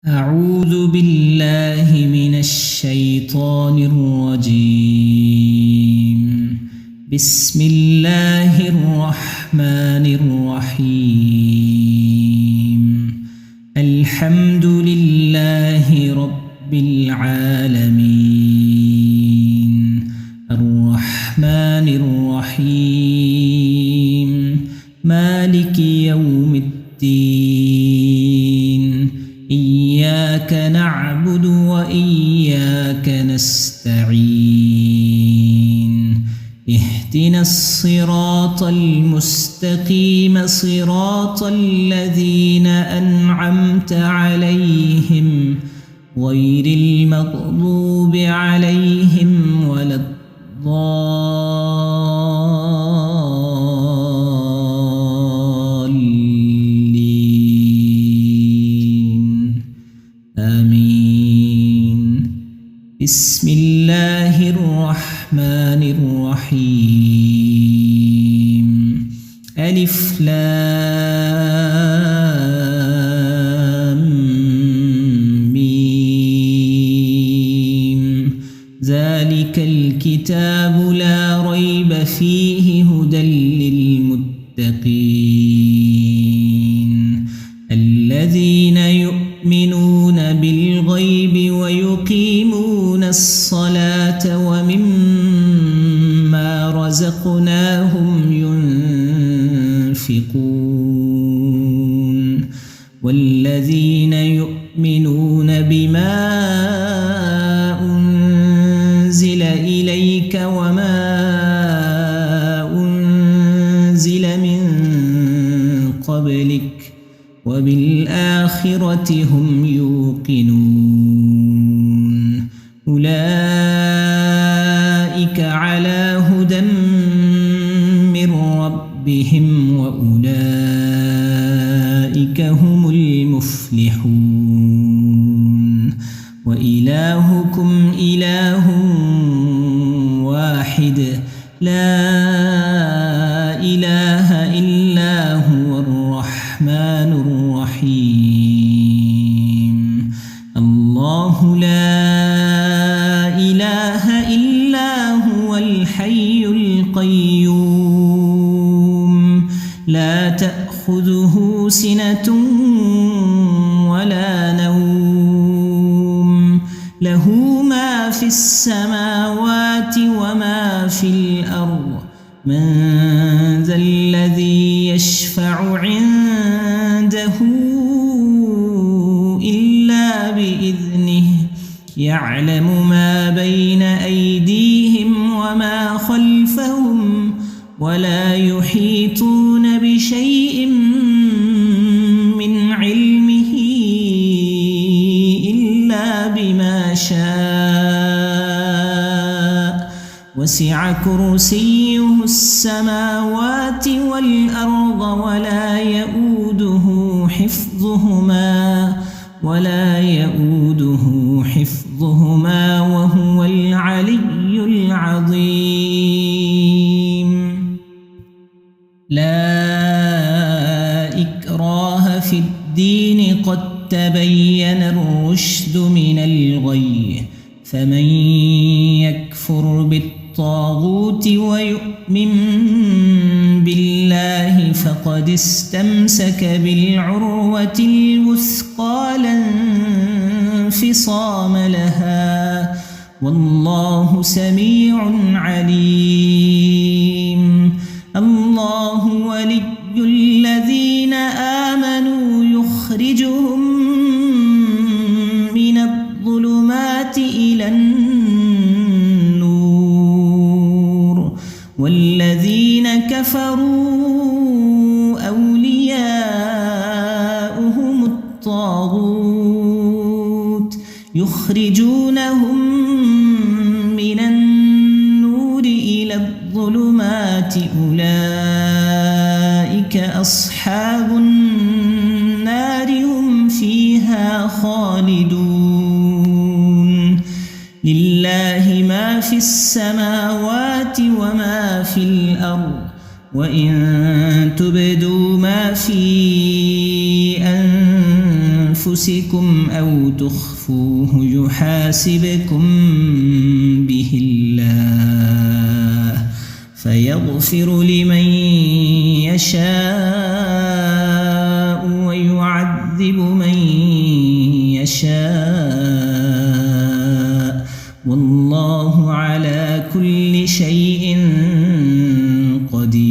أعوذ بالله من الشيطان الرجيم. بسم الله الرحمن الرحيم. الحمد لله رب العالمين الرحمن الرحيم مالك يوم الدين. إياك نعبد وإياك نستعين. اهدنا الصراط المستقيم صراط الذين أنعمت عليهم غير المغضوب عليهم ولا الضالين. آمين. بسم الله الرحمن الرحيم. ألف لام ميم. ذلك الكتاب لا ريب فيه هدى للمتقين الذين يؤمنون بالغيب ويقيمون الصلاة ومما رزقناهم ينفقون والذين يؤمنون بما أنزل إليك وما أنزل من قبلك وبالآخرة هم يوقنون. أولئك على هدى من ربهم وأولئك هم المفلحون. وإلهكم إله واحد لا إله إلا هو الرحمن الرحيم. الله لا إله إلا هو الحي القيوم لا تأخذه سنة ولا نوم له ما في السماوات وما في الأرض. من ذا الذي يشفع عنده إلا بإذنه يعلم ما بين أيديهم وما خلفهم ولا يحيطون بشيء من علمه إلا بما شاء. وسع كرسيه السماوات والأرض ولا يؤوده حفظهما وهو العلي العظيم. لا إكراه في الدين قد تبين الرشد من الغي. فمن يكفر بالطاغوت ويؤمن بالله فقد استمسك بالعروة الوثقى لا انفصام لها والله سميع عليم. الله ولي الذين آمنوا يخرجهم من الظلمات إلى النور والذين كفروا أولياؤهم الطاغوت يخرجونهم من النور إلى الظلمات. أولئك أصحاب النار هم فيها خالدون. لله ما في السماوات وما في الأرض وإن تبدوا ما في أنفسكم أو تخفوه يحاسبكم به الله فيغفر لمن يشاء ويعذب من يشاء والله على كل شيء قدير.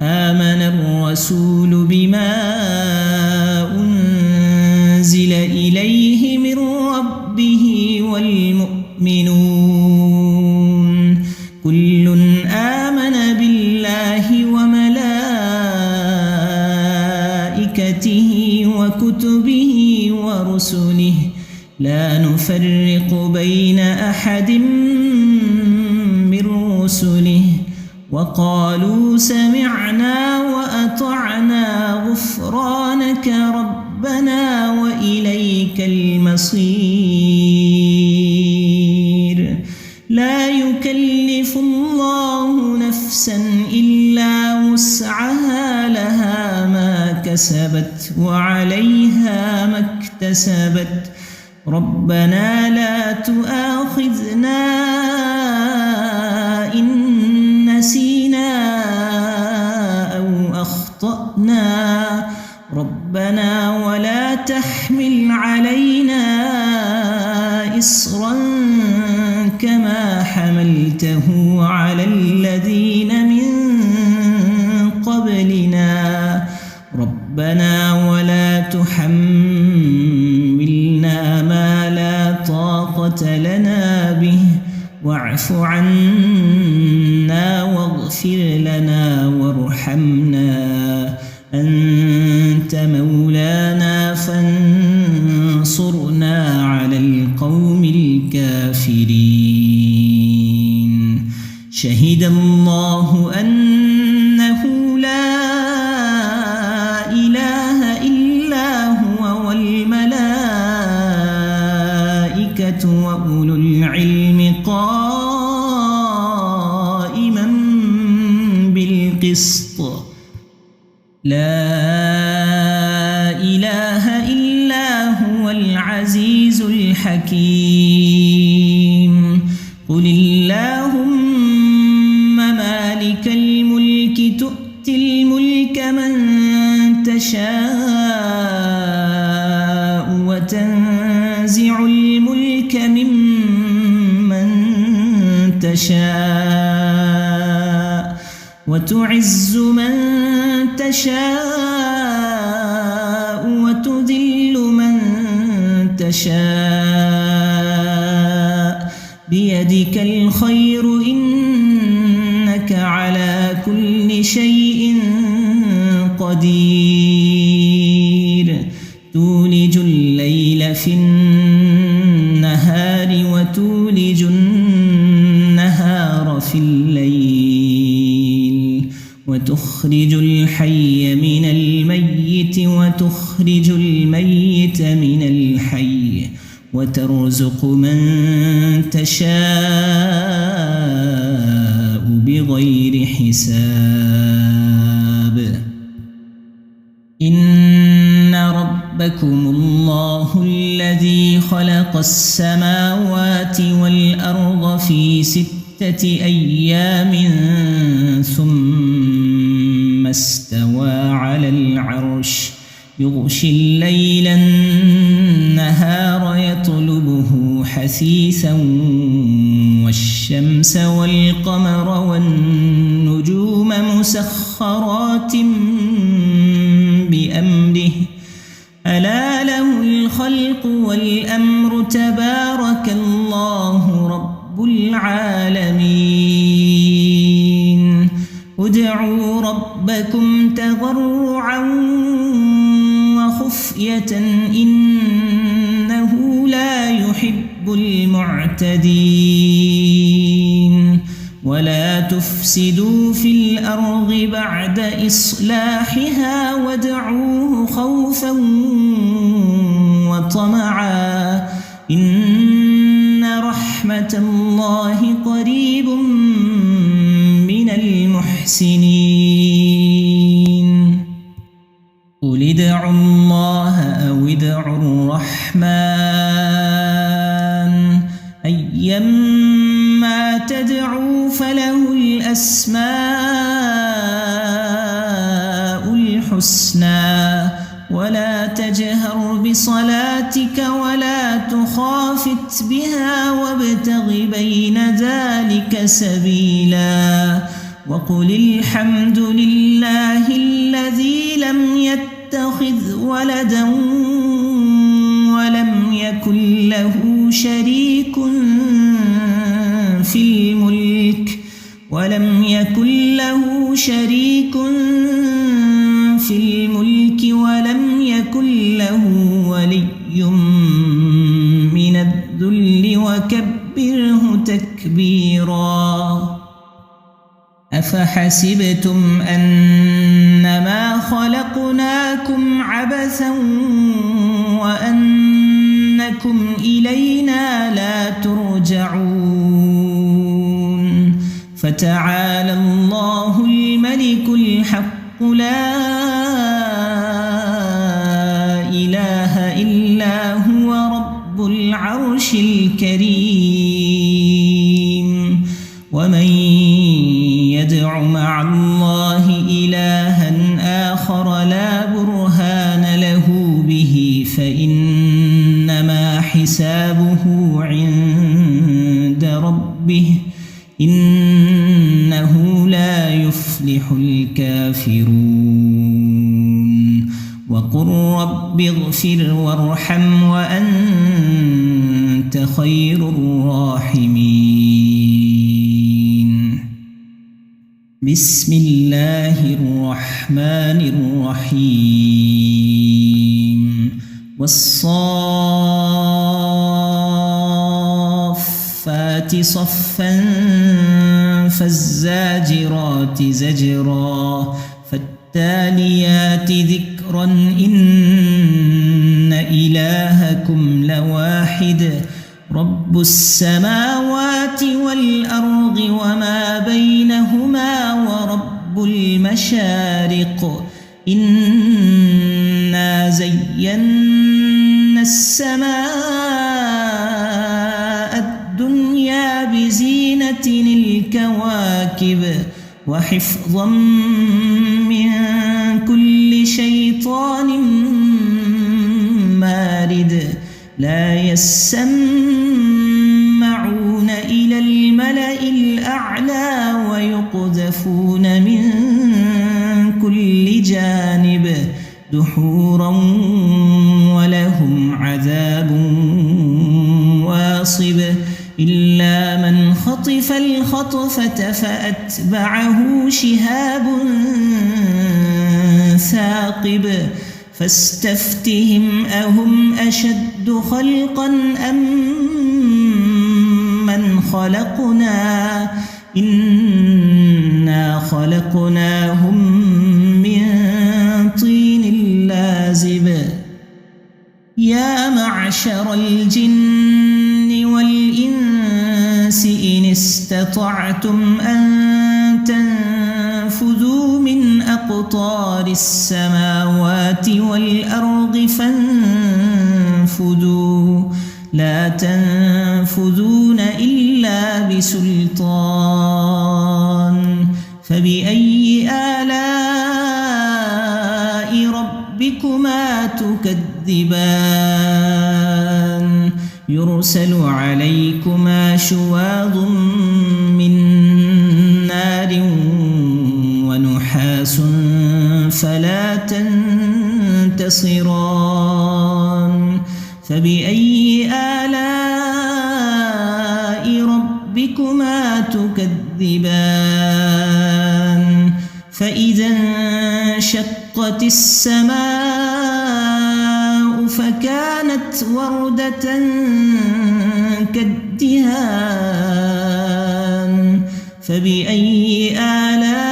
آمن الرسول بما أنزل إليه من ربه والمؤمنون كل آمن بالله وملائكته وكتبه ورسله لا نفرق بين أحد من رسله وقالوا سمعنا وأطعنا غفرانك ربنا وإليك المصير. لا يكلف الله نفسا إلا وسعها لها ما كسبت وعليها ما اكتسبت ربنا لا تؤاخذنا إن نسينا أو أخطأنا ربنا ولا تحمل علينا إصرا كما حملته على الذين من قبلنا ربنا ولا تحملنا ما لا طاقة لنا به واعف عنا واغفر لنا وارحمنا أنت مولانا فانصرنا على القوم الكافرين. شهد الله أنه لا إله إلا هو والملائكة وأولو العلم قائما بالقسط لا إله إلا هو العزيز الحكيم. قل اللهم مالك الملك تؤتي الملك من تشاء وتنزع الملك ممن تشاء وتعز من تشاء وتذل من تشاء بيدك الخير إنك على كل شيء قدير. تولج الليل في النهار وتولج النهار في الليل وتخرج الحي من الميت وتخرج الميت من الحي وترزق من تشاء بغير حساب. إن ربكم الله الذي خلق السماوات والأرض في 6 أيام ثم استوى على العرش يغشي الليل النهار يطلبه حثيثا والشمس والقمر والنجوم مسخرات بأمره ألا له الخلق والأمر تبارك الله رب العالمين. ادعوا ربكم تضرعا وخفية إنه لا يحب المعتدين. ولا تفسدوا في الأرض بعد إصلاحها وادعوه خوفا وطمعا إن رحمة الله قريب من المحسنين. قل ادعوا الله الرحمن أيما تدعوا فله الأسماء الحسنى ولا تجهر بصلاتك ولا تخافت بها وابتغ بين ذلك سبيلا وقل الحمد لله الذي لم يتخذ ولدا ولم يكن له شريك في الملك ولم يكن له ولي من الذل وكبره تكبيرا أفحسبتم أنما خلقناكم عبثا وأنكم إلينا لا ترجعون فتعالى الله الملك الحق لا إله إلا هو رب العرش الكريم ومن يدع مع الله إلها آخر لا برهان له به فإنما حسابه عند ربه إنه لا يفلح الكافرون وقل رب اغفر وارحم وأنت خير الراحمين بسم الله الرحمن الرحيم والصافات صفا فالزاجرات زجرا فالتاليات ذكرا إن إلهكم لواحد رب السماوات والأرض وما بينهما ورب المشارق إنا زينا السماء الدنيا بزينة الكواكب وحفظا من كل شيطان مارد لا يسمعون إلى الملأ الأعلى ويقذفون من كل جانب دحورا ولهم عذاب واصب إلا من خطف الخطفة فأتبعه شهاب ثاقب فاستفتهم أهم أشد خلقا أم من خلقنا إنا خلقناهم من طين لازب يا معشر الجن والإنس إن استطعتم أن تنفذوا من أقطار السماوات والأرض فانفذوا لا تنفذون إلا بسلطان فبأي آلاء ربكما تكذبان يرسل عليكما شواظ من نار ونحاس فلا تنتصران فبأي آلاء ربكما تكذبان فإذا انشقت السماء فكانت وردة كالدهان فبأي آلاء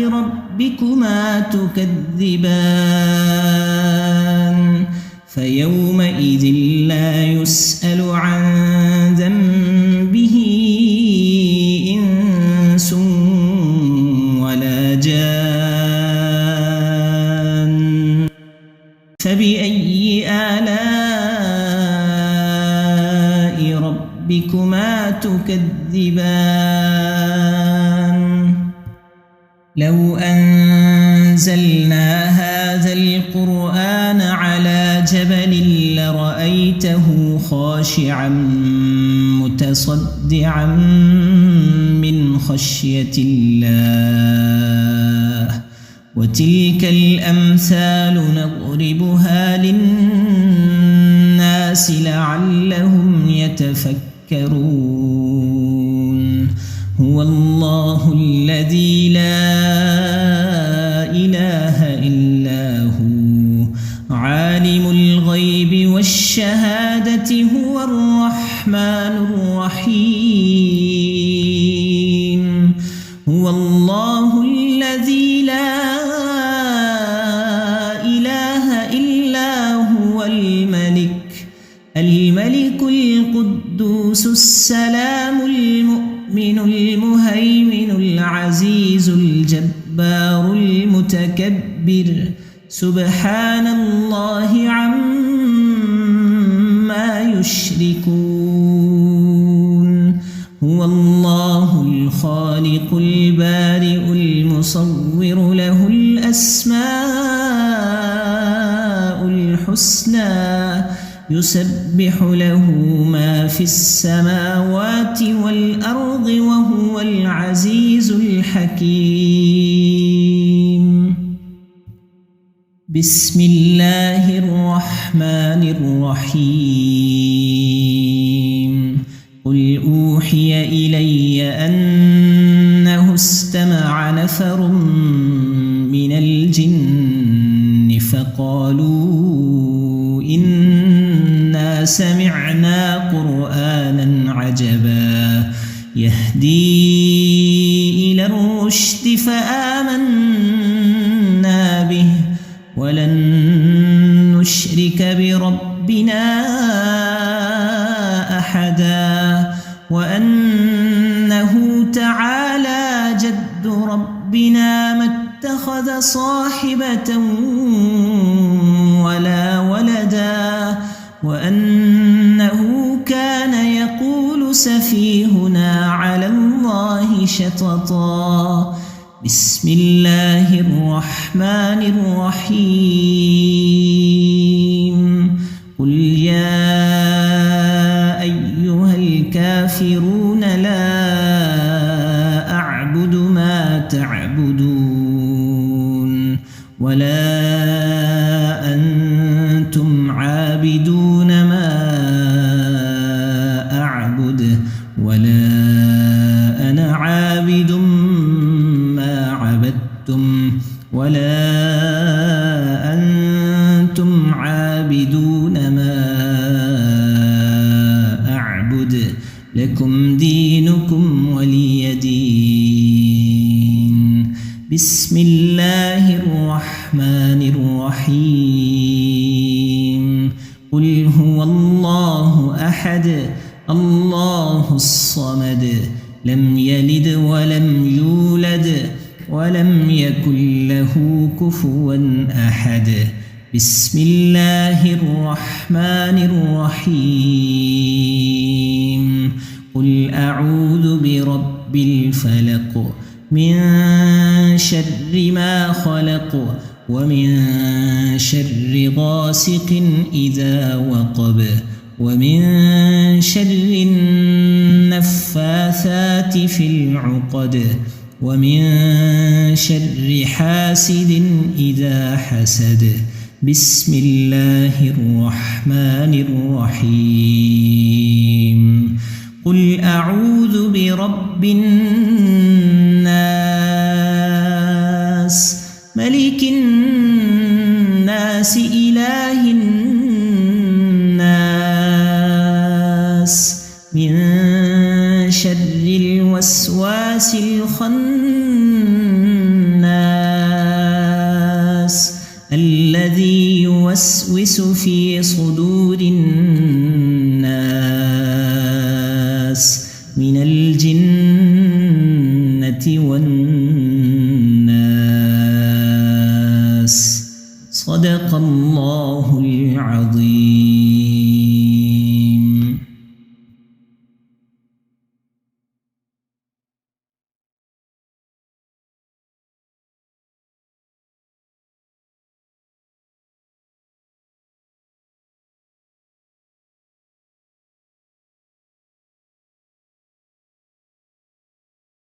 ربكما تكذبان فيومئذ لا يسأل عن ذنبه إنس ولا جان فبأي آلاء ربكما تكذبان لو أنزلنا هذا القرآن على جبل لرأيته خاشعا متصدعا من خشية الله وتلك الأمثال نضربها للناس لعلهم يتفكرون هو الله الذي لا إله إلا هو عالم الغيب والشهادة هو الرحمن الرحيم هو الله الذي لا إله إلا هو الملك القدوس السلام المؤمن المهيمن العزيز الجبار المتكبر سبحان الله عما يشركون هو الله الخالق البارئ المصور له الأسماء الحسنى يسبح له ما في السماوات والأرض وهو العزيز الحكيم بسم الله الرحمن الرحيم قل أوحي إلي أنه استمع نفر من الجن فقالوا إنا سمعنا قرآنا عجبا يهدي إلى الرشد فآمنا به ولن نشرك بربنا أحدا وأنه تعالى جد ربنا ما اتخذ صاحبة ولا ولدا وأنه كان يقول سفيهنا على الله شططا بسم الله الرحمن الرحيم قل يا أيها الكافرون لا أعبد ما تعبدون ولا أنتم عابدون ما أعبد ولا أنا عابد ما عبدتم ولا أنتم عابدون ما أعبد لكم دينكم ولي دين بسم الله الرحمن الرحيم قل هو الله أحد الله الصمد لم يلد ولم يولد ولم يكن له كفوا أحد بسم الله الرحمن الرحيم قل أعوذ برب الفلق من شر ما خلق ومن شر غاسق إذا وقب ومن شر النفاثات في العقد ومن شر حاسد إذا حسد بسم الله الرحمن الرحيم قل أعوذ برب الناس ملك الناس إله الناس من شر الوسواس الخناس الذي يوسوس في صدور الناس من الجنة والناس صدق الله الرجيم